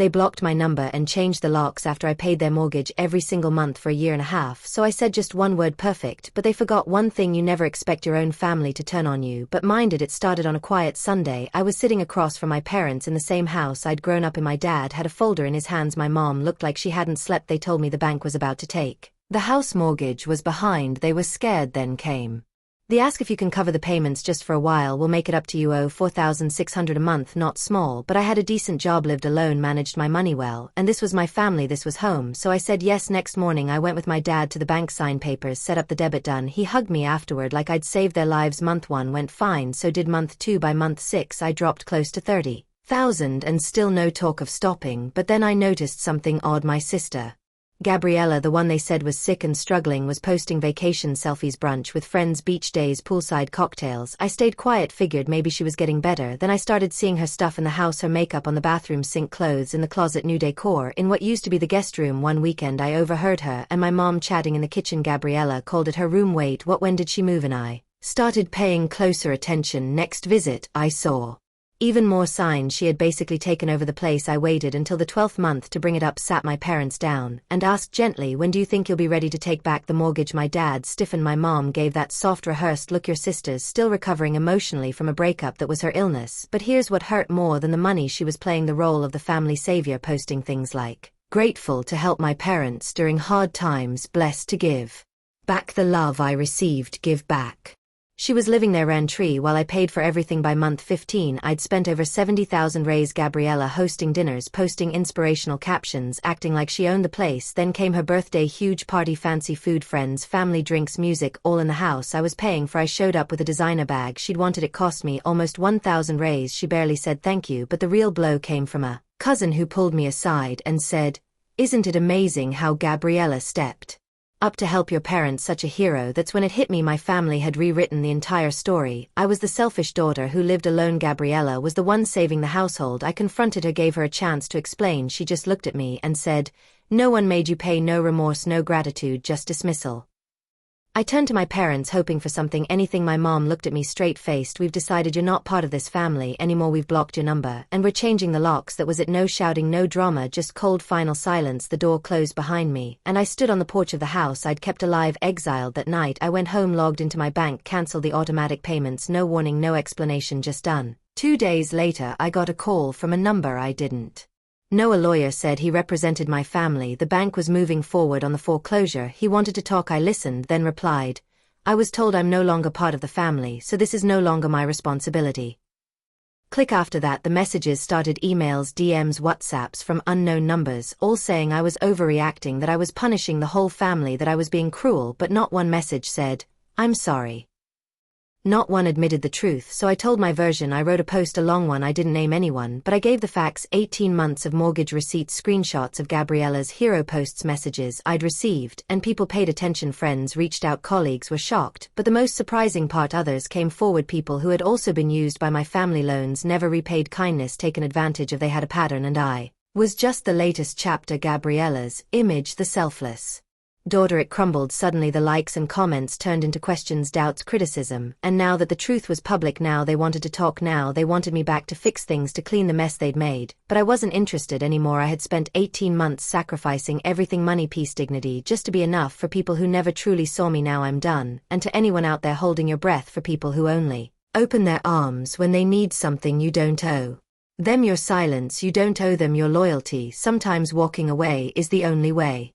They blocked my number and changed the locks after I paid their mortgage every single month for a year and a half, so I said just one word: perfect, but they forgot one thing: you never expect your own family to turn on you. But mind it started on a quiet Sunday. I was sitting across from my parents in the same house I'd grown up in. My dad had a folder in his hands. My mom looked like she hadn't slept. They told me the bank was about to take the house mortgage was behind. They were scared. Then came they ask if you can cover the payments just for a while. We'll make it up to you. Owe $4,600 a month. Not small, but I had a decent job, lived alone, managed my money well, and this was my family, this was home, so I said yes. Next morning I went with my dad to the bank, signed papers, set up the debit, done. He hugged me afterward like I'd saved their lives. Month 1 went fine, so did month 2. By month 6 I dropped close to 30,000 and still no talk of stopping. But then I noticed something odd. My sister Gabriella, the one they said was sick and struggling, was posting vacation selfies, brunch with friends, beach days, poolside cocktails. I stayed quiet, figured maybe she was getting better. Then I started seeing her stuff in the house, her makeup on the bathroom sink, clothes in the closet, new decor in what used to be the guest room. One weekend I overheard her and my mom chatting in the kitchen. Gabriella called it her room. Wait, what? When did she move? And I started paying closer attention. Next visit, I saw even more signs. She had basically taken over the place. I waited until the 12th month to bring it up, sat my parents down, and asked gently, when do you think you'll be ready to take back the mortgage? My dad stiffened. My mom gave that soft, rehearsed look. Your sister's still recovering emotionally from a breakup that was her illness. But here's what hurt more than the money: she was playing the role of the family savior, posting things like, grateful to help my parents during hard times, blessed to give back the love I received, give back. She was living there rent-free while I paid for everything. By month 15 I'd spent over 70,000. Raised Gabriella hosting dinners, posting inspirational captions, acting like she owned the place. Then came her birthday, huge party, fancy food, friends, family, drinks, music, all in the house I was paying for. I showed up with a designer bag she'd wanted. It cost me almost 1,000. Raised, she barely said thank you, but the real blow came from a cousin who pulled me aside and said, isn't it amazing how Gabriella stepped up to help your parents? Such a hero. That's when it hit me. My family had rewritten the entire story. I was the selfish daughter who lived alone. Gabriella was the one saving the household. I confronted her, gave her a chance to explain. She just looked at me and said, no one made you pay. No remorse, no gratitude, just dismissal. I turned to my parents hoping for something, anything. My mom looked at me straight-faced. We've decided you're not part of this family anymore. We've blocked your number, and we're changing the locks. That was it. No shouting, no drama, just cold final silence. The door closed behind me, and I stood on the porch of the house I'd kept alive. Exiled. That night I went home, logged into my bank, canceled the automatic payments. No warning, no explanation, just done. 2 days later I got a call from a number I didn't know. A lawyer said he represented my family. The bank was moving forward on the foreclosure. He wanted to talk. I listened, then replied, I was told I'm no longer part of the family, so this is no longer my responsibility. Click. After that the messages started: emails, DMs, WhatsApps from unknown numbers, all saying I was overreacting, that I was punishing the whole family, that I was being cruel. But not one message said, I'm sorry. Not one admitted the truth, so I told my version. I wrote a post, a long one. I didn't name anyone, but I gave the facts: 18 months of mortgage receipts, screenshots of Gabriella's hero posts, messages I'd received, and people paid attention. Friends reached out, colleagues were shocked, but the most surprising part, others came forward, people who had also been used by my family, loans never repaid, kindness taken advantage of. They had a pattern, and I was just the latest chapter. Gabriella's image, the selfless daughter. It crumbled. Suddenly the likes and comments turned into questions, doubts, criticism, and now that the truth was public, now they wanted to talk. Now they wanted me back to fix things, to clean the mess they'd made. But I wasn't interested anymore. I had spent 18 months sacrificing everything: money, peace, dignity, just to be enough for people who never truly saw me. Now I'm done. And to anyone out there holding your breath for people who only open their arms when they need something, you don't owe them your silence, you don't owe them your loyalty. Sometimes walking away is the only way.